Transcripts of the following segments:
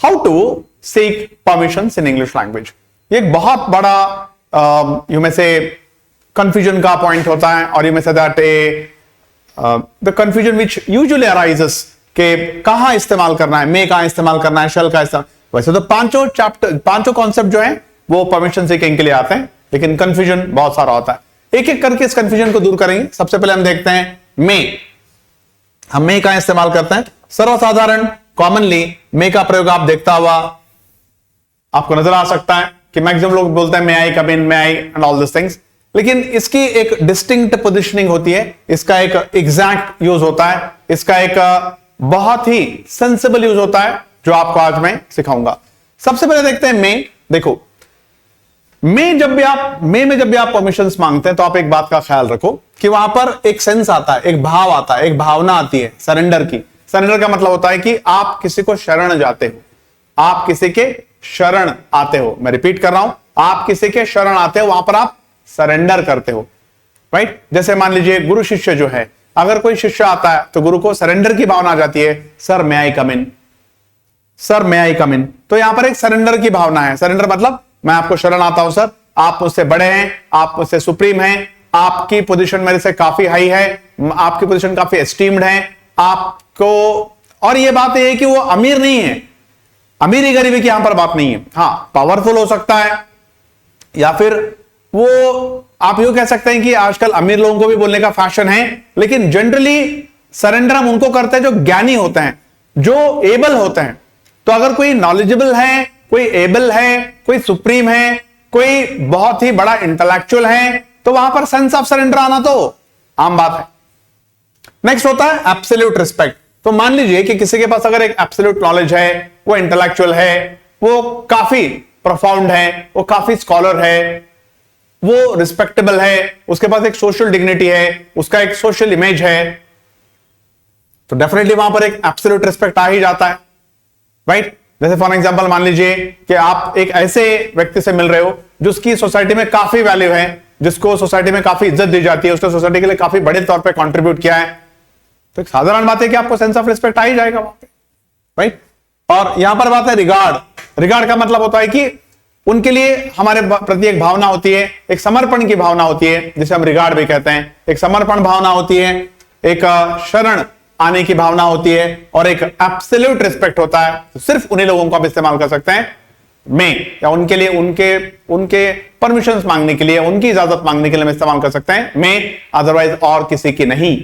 How to seek permissions in English language. ये एक बहुत बड़ा यू में से कंफ्यूजन का पॉइंट होता है, और यू में say that the confusion which usually arises के कहां इस्तेमाल करना है, मे कहां इस्तेमाल करना है, शल का इस्तेमाल। वैसे तो पांचों कॉन्सेप्ट जो है वो परमिशन सीकिंग के लिए आते हैं, लेकिन कंफ्यूजन बहुत सारा होता है। एक एक करके इस कंफ्यूजन को दूर करेंगे। सबसे पहले हम देखते हैं मे। हम मे का इस्तेमाल करते हैं सर्वसाधारण कॉमनली मे का प्रयोग आप देखता हुआ आपको नजर आ सकता है कि मैक्सिमम लोग बोलते हैं मे आई कम इन, मे आई एंड ऑल दिस थिंग्स, लेकिन इसकी एक डिस्टिंक्ट पोजिशनिंग होती है, इसका एक एग्जैक्ट यूज होता है, इसका एक बहुत ही सेंसिबल यूज होता है जो आपको आज मैं सिखाऊंगा। सबसे पहले देखते हैं मे। देखो मे में जब भी आप परमिशंस मांगते हैं तो आप एक बात का ख्याल रखो कि वहां पर एक सेंस आता है, एक भाव आता है, एक भावना आती है सरेंडर की। सरेंडर का मतलब होता है कि आप किसी को शरण जाते हो, आप किसी के शरण आते हो। मैं रिपीट कर रहा हूं, आप किसी के शरण आते हो, वहां पर आप सरेंडर करते हो, राइट। जैसे मान लीजिए गुरु शिष्य जो है, अगर कोई शिष्य आता है तो गुरु को सरेंडर की भावना आ जाती है, सर मे आई कम इन, सर मे आई कम इन। तो यहां पर एक सरेंडर की भावना है। सरेंडर मतलब मैं आपको शरण आता हूं सर, आप मुझसे बड़े हैं, आप मुझसे सुप्रीम हैं, आपकी पोजीशन मेरे से काफी हाई है, आपकी पोजीशन काफी एस्टीम्ड है आपको। और ये बात है कि वो अमीर नहीं है, अमीरी गरीबी की यहां पर बात नहीं है। हां पावरफुल हो सकता है, या फिर वो आप यूं कह सकते हैं कि आजकल अमीर लोगों को भी बोलने का फैशन है, लेकिन जनरली सरेंडर हम उनको करते हैं जो ज्ञानी होते हैं, जो एबल होते हैं। तो अगर कोई नॉलेजेबल है, कोई एबल है, कोई सुप्रीम है, कोई बहुत ही बड़ा इंटेलेक्चुअल है, तो वहां पर सेंस ऑफ सरेंडर आना तो आम बात है। नेक्स्ट होता है एब्सोल्यूट रिस्पेक्ट। तो मान लीजिए कि किसी के पास अगर एक एब्सोल्यूट नॉलेज है, वो इंटेलेक्चुअल है, वो काफी प्रोफाउंड है, वो काफी स्कॉलर है, वो रिस्पेक्टेबल है, उसके पास एक सोशल डिग्निटी है, उसका एक सोशल इमेज है, तो डेफिनेटली वहां पर एक एब्सोल्यूट रिस्पेक्ट आ ही जाता है, राइट। जैसे फॉर एग्जांपल मान लीजिए कि आप एक ऐसे व्यक्ति से मिल रहे हो जिसकी सोसाइटी में काफी वैल्यू है, जिसको सोसाइटी में काफी इज्जत दी जाती है, उसने सोसाइटी के लिए काफी बड़े तौर पे कंट्रीब्यूट किया है, तो एक साधारण बात है कि आपको सेंस ऑफ रिस्पेक्ट आ ही जाएगा वहां पे, राइट। और यहां पर बात है रिगार्ड। रिगार्ड का मतलब होता है कि उनके लिए हमारे प्रति एक भावना होती है, एक समर्पण की भावना होती है, जिसे हम रिगार्ड भी कहते हैं। एक समर्पण भावना होती है, एक शरण आने की भावना होती है, और एक एब्सोल्यूट रिस्पेक्ट होता है। तो सिर्फ उन्हीं लोगों को आप इस्तेमाल कर सकते हैं में, या उनके लिए उनके परमिशंस मांगने के लिए, उनकी इजाजत मांगने के लिए हम इस्तेमाल कर सकते हैं में, अदरवाइज और किसी की नहीं।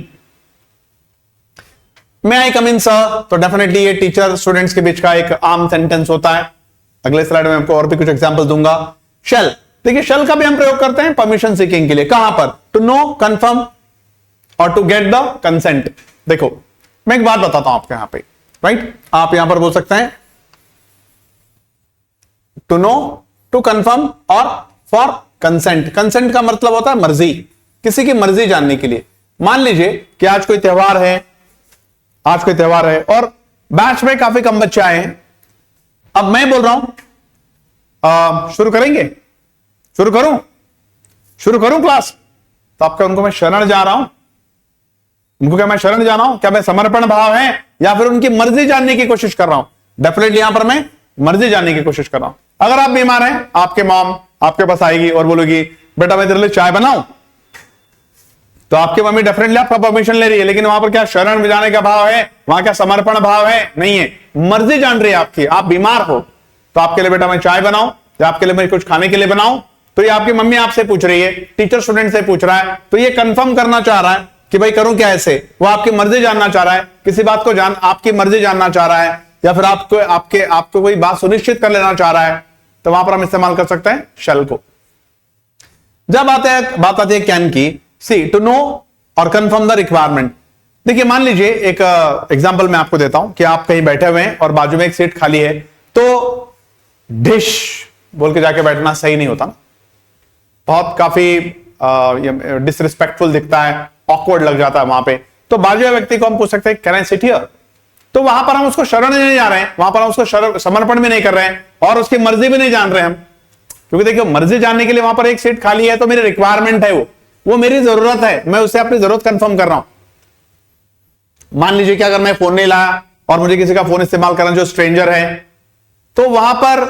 मे आई कम इन सर, तो डेफिनेटली ये टीचर स्टूडेंट्स के बीच का एक आम सेंटेंस होता है। अगले स्लाइड में आपको और भी कुछ एग्जांपल दूंगा। शेल, देखिए शेल का भी हम प्रयोग करते हैं परमिशन सीकिंग के लिए। कहां पर? टू नो, कंफर्म और टू गेट द कंसेंट। देखो मैं एक बात बताता हूं आपके यहां पे, राइट। आप यहां पर बोल सकते हैं टू नो, टू कंफर्म और फॉर कंसेंट। कंसेंट का मतलब होता है मर्जी, किसी की मर्जी जानने के लिए। मान लीजिए कि आज कोई त्योहार है, और बैच में काफी कम बच्चे आए हैं। अब मैं बोल रहा हूं शुरू करेंगे, शुरू करूं क्लास, तो आपका उनको मैं शरण जा रहा हूं, उनको क्या मैं शरण जा रहा हूं? क्या मैं समर्पण भाव है, या फिर उनकी मर्जी जानने की कोशिश कर रहा हूं? डेफिनेटली यहां पर मैं मर्जी जानने की कोशिश कर रहा हूं। अगर आप बीमार हैं, आपके मॉम आपके पास आएगी और बोलेगी बेटा मैं तेरे लिए चाय बनाऊं, तो आपकी मम्मी डेफिनेटली आपका परमिशन ले रही है, लेकिन वहां पर क्या शरण में जाने का भाव है? वहां क्या समर्पण भाव है? नहीं है, मर्जी जान रही है आपकी। आप बीमार हो तो आपके लिए बेटा मैं चाय बनाऊं, या आपके लिए मैं कुछ खाने के लिए बनाऊं, तो ये आपकी मम्मी आपसे पूछ रही है, टीचर स्टूडेंट से पूछ रहा है, तो ये कंफर्म करना चाह रहा है कि भाई करूं क्या ऐसे। वो आपकी मर्जी जानना चाह रहा है, किसी बात को आपकी मर्जी जानना चाह रहा है, या फिर आपको कोई बात सुनिश्चित कर लेना चाह रहा है, तो वहां पर हम इस्तेमाल कर सकते हैं शैल को। जब बात आती है कैन की, सी टू नो और कंफर्म द रिक्वायरमेंट। देखिए मान लीजिए एक एग्जांपल मैं आपको देता हूं कि आप कहीं बैठे हुए हैं और बाजू में एक सीट खाली है, तो डिश बोल के जाके बैठना सही नहीं होता ना, बहुत काफी डिसरिस्पेक्टफुल दिखता है, ऑकवर्ड लग जाता है वहां पे। तो बाजू वाले व्यक्ति को हम पूछ सकते हैं कैन आई सिट हियर, तो वहां पर हम उसको शरण नहीं जा रहे हैं, वहां पर हम उसको समर्पण भी नहीं कर रहे हैं, और उसकी मर्जी भी नहीं जान रहे हम, क्योंकि देखिए मर्जी जानने के लिए वहां पर एक सीट खाली है, तो मेरी रिक्वायरमेंट है, वो मेरी जरूरत है, मैं उससे अपनी जरूरत कंफर्म कर रहा हूं। मान लीजिए कि अगर मैं फोन नहीं लाया और मुझे किसी का फोन इस्तेमाल करना जो स्ट्रेंजर है, तो वहां पर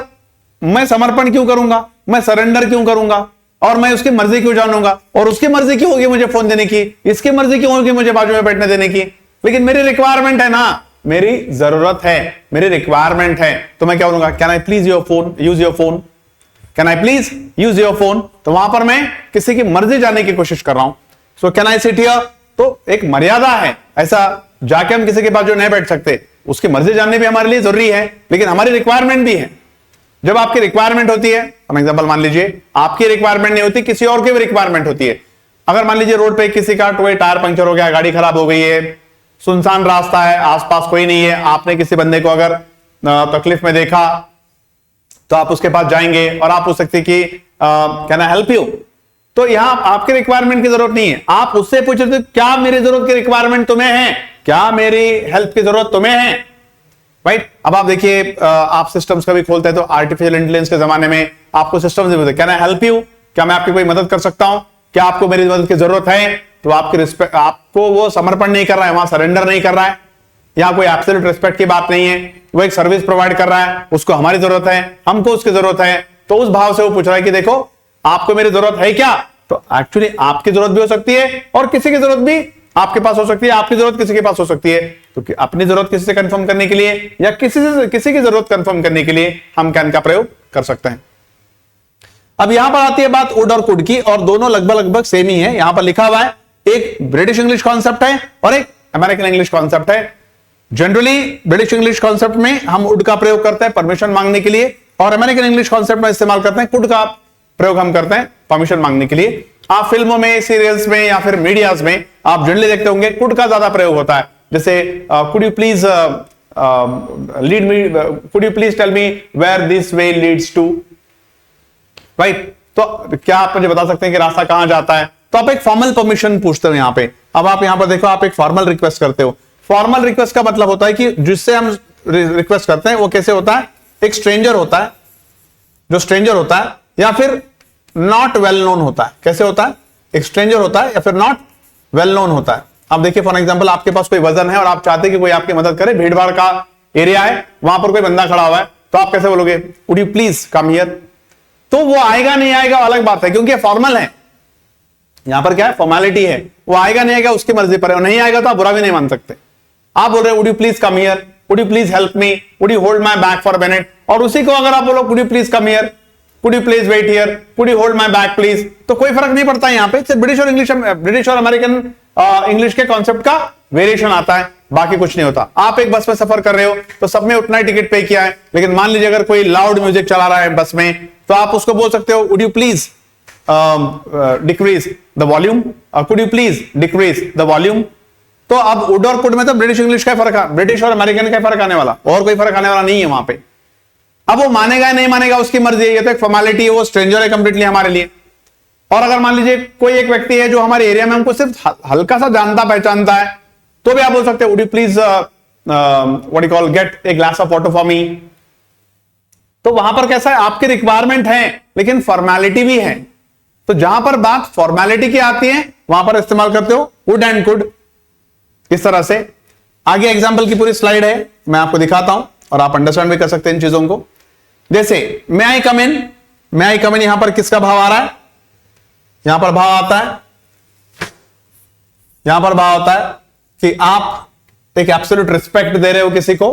मैं समर्पण क्यों करूंगा, मैं सरेंडर क्यों करूंगा, और मैं उसकी मर्जी क्यों जानूंगा, और उसकी मर्जी क्यों होगी मुझे फोन देने की, इसकी मर्जी क्यों होगी मुझे बाजू में बैठने देने की, लेकिन मेरी रिक्वायरमेंट है ना, मेरी जरूरत है, मेरी रिक्वायरमेंट है, तो मैं क्या बोलूंगा, can I please your phone, use your phone, can I please use your phone. तो वहां पर मैं किसी की मर्जी जानने की कोशिश कर रहा हूं। So can I sit here, तो एक मर्यादा है, ऐसा जाके हम किसी के पास जो नहीं बैठ सकते, उसकी मर्जी जानने भी हमारे लिए जरूरी है, लेकिन हमारी रिक्वायरमेंट भी है। जब आपकी रिक्वायरमेंट होती है, फॉर एग्जांपल मान लीजिए आपकी रिक्वायरमेंट नहीं होती, किसी और की भी रिक्वायरमेंट होती है। अगर मान लीजिए रोड पे किसी का कोई टायर पंक्चर हो गया, गाड़ी खराब हो गई है, सुनसान रास्ता है, आसपास कोई नहीं है, आपने किसी बंदे को अगर तकलीफ में देखा तो आप उसके पास जाएंगे और आप पूछ सकते कि कैन आई हेल्प यू। तो यहां आपके रिक्वायरमेंट की जरूरत नहीं है, आप उससे पूछ रहे थे क्या मेरी जरूरत की रिक्वायरमेंट तुम्हें है, क्या मेरी हेल्प की जरूरत तुम्हें है, राइट। अब आप देखिए आप सिस्टम्स कभी खोलते हैं तो आर्टिफिशियल इंटेलिजेंस के जमाने में आपको सिस्टम्स बोलते हैं कैन आई हेल्प यू, क्या मैं आपकी कोई मदद कर सकता हूं, क्या आपको मेरी मदद की जरूरत है, तो आपकी रिस्पेक्ट, आपको वो समर्पण नहीं कर रहा है, वहां सरेंडर नहीं कर रहा है, यहां कोई एब्सोल्यूट रिस्पेक्ट की बात नहीं है, वो एक सर्विस प्रोवाइड कर रहा है, उसको हमारी जरूरत है, हमको उसकी जरूरत है, तो उस भाव से वो पूछ रहा है कि देखो आपको मेरी जरूरत है क्या। तो एक्चुअली आपकी जरूरत भी हो सकती है और किसी की जरूरत भी आपके पास हो सकती है, आपकी जरूरत किसी के पास हो सकती है। तो अपनी जरूरत किसी से कंफर्म करने के लिए या किसी की जरूरत कंफर्म करने के लिए हम कैन का प्रयोग कर सकते हैं। अब यहां पर आती है बात वुड और कुड की, और दोनों लगभग सेम ही है। यहां पर लिखा हुआ है एक ब्रिटिश इंग्लिश कॉन्सेप्ट है और एक अमेरिकन इंग्लिश कॉन्सेप्ट है। जनरली ब्रिटिश इंग्लिश कॉन्सेप्ट में हम वुड का प्रयोग करते हैं परमिशन मांगने के लिए, और अमेरिकन इंग्लिश कॉन्सेप्ट में इस्तेमाल करते हैं कुड का प्रयोग हम करते हैं परमिशन मांगने के लिए। आप फिल्मों में, सीरियल्स में या फिर मीडियाज में आप जनरली देखते होंगे कुड का ज्यादा प्रयोग होता है, जैसे could you please lead me, could you please tell me where this way leads to, right. तो क्या आप मुझे बता सकते हैं कि रास्ता कहां जाता है, तो आप एक फॉर्मल परमिशन पूछते हो यहां पे। अब आप यहां पर देखो, आप एक फॉर्मल रिक्वेस्ट करते हो। फॉर्मल रिक्वेस्ट का मतलब होता है कि जिससे हम रिक्वेस्ट करते हैं वो कैसे होता है, एक स्ट्रेंजर होता है, जो स्ट्रेंजर होता है, या फिर नॉट वेल नोन होता है। कैसे होता है, एक स्ट्रेंजर होता है या फिर नॉट वेल नोन होता है। आप देखिए फॉर एग्जांपल आपके पास कोई वजन है और आप चाहते हैं कि कोई आपकी मदद करे, भीड़ भाड़ का एरिया है, वहां पर कोई बंदा खड़ा हुआ है, तो आप कैसे बोलोगे, would you please come here. तो वो आएगा नहीं आएगा अलग बात है, क्योंकि फॉर्मल है, यहां पर क्या है, फॉर्मेलिटी है। वो आएगा नहीं आएगा उसकी मर्जी पर है, नहीं आएगा तो आप बुरा भी नहीं मान सकते। आप बोल रहे would you please come here, would you please help me, would you hold my bag for a minute, और उसी को अगर आप बोलो would you please come here, could you please wait here, could you hold my bag please, तो कोई फर्क नहीं पड़ता यहां पे। ब्रिटिश और इंग्लिश, ब्रिटिश और अमेरिकन इंग्लिश के कॉन्सेप्ट का वेरिएशन आता है, बाकी कुछ नहीं होता। आप एक बस में सफर कर रहे हो तो सब में उतना ही टिकट पे किया है, लेकिन मान लीजिए अगर कोई लाउड म्यूजिक चला रहा है बस में, तो आप उसको बोल सकते हो would you please decrease the volume, could you please decrease the volume. तो अब वुड और कुड में तो ब्रिटिश इंग्लिश का फर्क है, ब्रिटिश और अमेरिकन का फर्क आने वाला, और कोई फर्क आने वाला नहीं है वहां पे। अब वो मानेगा या नहीं मानेगा उसकी मर्जी है, ये तो एक फॉर्मेलिटी है, वो स्ट्रेंजर है कंप्लीटली हमारे लिए। और अगर मान लीजिए कोई एक व्यक्ति है जो हमारे एरिया में हमको सिर्फ हल्का सा जानता पहचानता है, तो भी आप बोल सकते हैं would you please what you call gate a glass of water for me. तो वहां पर कैसा है, आपकी रिक्वायरमेंट है लेकिन फॉर्मेलिटी भी है, तो जहां पर बात फॉर्मेलिटी की आती है वहां पर इस्तेमाल करते हो वुड एंड कुड, इस तरह से। आगे एग्जाम्पल की पूरी स्लाइड है, मैं आपको दिखाता हूं और आप अंडरस्टैंड भी कर सकते हैं इन चीजों को। जैसे मे आई कम इन, मे आई कम इन, यहां पर किसका भाव आ रहा है, यहां पर भाव आता है, यहां पर भाव आता है कि आप एक एब्सोल्यूट रिस्पेक्ट दे रहे हो किसी को,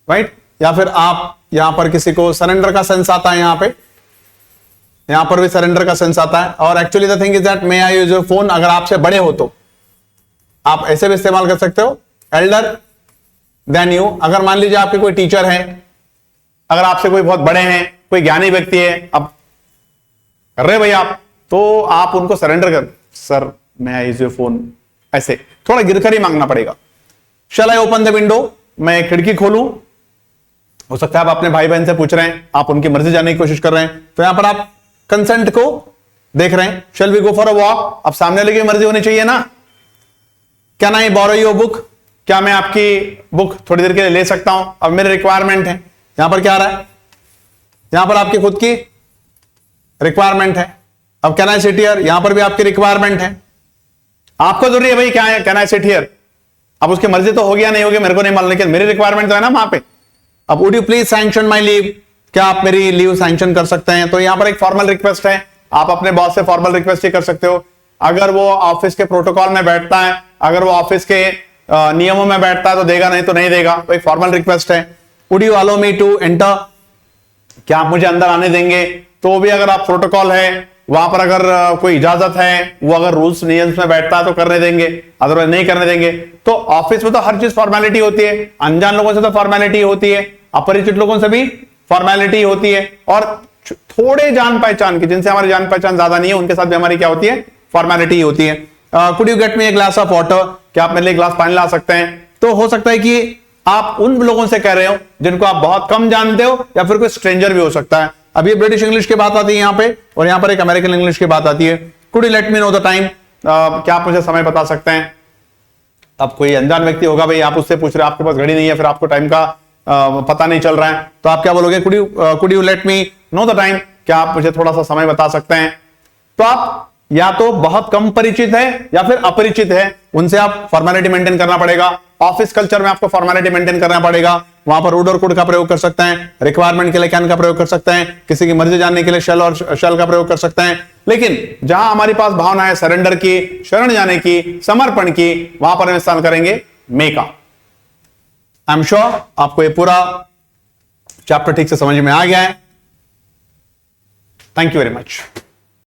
राइट, या फिर आप यहां पर किसी को सरेंडर का सेंस आता है, यहां पर भी सरेंडर का सेंस आता है। और actually the thing is that may I use your phone, अगर आपसे बड़े हो तो आप ऐसे भी इस्तेमाल कर सकते हो, एल्डर देन यू। अगर मान लीजिए आपके कोई टीचर है, अगर आपसे कोई बहुत बड़े हैं, कोई ज्ञानी व्यक्ति है, अब कर रहे भाई आप, तो आप उनको सरेंडर कर, सर मैं आई यूज योर फोन, ऐसे थोड़ा गिरकर ही मांगना पड़ेगा। शैल आई ओपन द विंडो, मैं खिड़की खोलूं, हो सकता है आप अपने भाई बहन से पूछ रहे हैं, आप उनकी मर्जी जानने की कोशिश कर रहे हैं, तो यहां पर आप कंसेंट को देख रहे हैं। Shall we go for a walk, अब सामने वाले की मर्जी होनी चाहिए ना। Can I borrow your book, क्या मैं आपकी बुक थोड़ी देर के लिए ले सकता हूं, अब मेरी रिक्वायरमेंट है। यहां पर क्या आ रहा है, यहां पर आपकी खुद की रिक्वायरमेंट है। अब कैन आई सिट हियर, यहां पर भी आपकी रिक्वायरमेंट है, आपको जरूरी है भाई क्या कैन आई सिट हियर। अब उसकी मर्जी तो हो गया नहीं हो गया मेरे को नहीं मालूम, लेकिन मेरी रिक्वायरमेंट तो है ना वहां पे। अब would you please sanction my leave, क्या आप मेरी लीव सैंक्शन कर सकते हैं? तो यहां पर एक फॉर्मल रिक्वेस्ट है, आप अपने बॉस से फॉर्मल रिक्वेस्ट ही कर सकते हो। अगर वो ऑफिस के प्रोटोकॉल में बैठता है, अगर वो ऑफिस के नियमों में बैठता है तो देगा, नहीं तो नहीं देगा। तो एक फॉर्मल रिक्वेस्ट है। Would you allow me to enter, क्या आप मुझे अंदर आने देंगे? तो भी अगर आप प्रोटोकॉल है, वहां पर अगर कोई इजाजत है, वो अगर रूल्स नियम्स में बैठता है तो करने देंगे, अदरवाइज नहीं करने देंगे। तो ऑफिस में तो हर चीज फॉर्मेलिटी होती है, अनजान लोगों से तो फॉर्मेलिटी होती है, अपरिचित लोगों से भी फॉर्मेलिटी होती है, और थोड़े जान पहचान की, जिनसे हमारी जान पहचान ज्यादा नहीं है, उनके साथ भी हमारी क्या होती है? फॉर्मेलिटी होती है। Could you get me a glass of water, क्या आप मेरे लिए ग्लास पानी ला सकते हैं? तो हो सकता है कि आप उन लोगों से कह रहे हो जिनको आप बहुत कम जानते हो, या फिर कोई स्ट्रेंजर भी हो सकता है। अभी ब्रिटिश इंग्लिश की बात आती है यहां पे, और यहां पर एक अमेरिकन इंग्लिश की बात आती है। Could you let me know the time, क्या आप मुझे समय बता सकते हैं? अब कोई अनजान व्यक्ति होगा, भाई आप उससे पूछ रहे हैं, आपके पास घड़ी नहीं है, फिर आपको टाइम का पता नहीं चल रहा है, तो आप क्या बोलोगे? Could you let me know the time, क्या आप मुझे थोड़ा सा समय बता सकते हैं? तो आप या तो बहुत कम परिचित है या फिर अपरिचित है, उनसे आप फॉर्मेलिटी मेंटेन करना पड़ेगा। ऑफिस कल्चर में आपको फॉर्मेलिटी मेंटेन करना पड़ेगा, वहां पर वुड और कुड का प्रयोग कर सकते हैं, रिक्वायरमेंट के लिए कैन का प्रयोग कर सकते हैं, किसी की मर्जी जानने के लिए शैल और शैल का प्रयोग कर सकते हैं। लेकिन जहां हमारी पास भावना है सरेंडर की, शरण जाने की, समर्पण की, वहां पर हम इस्तेमाल करेंगे मे का। आई एम श्योर आपको ये पूरा चैप्टर ठीक से समझ में आ गया है। Thank you very much.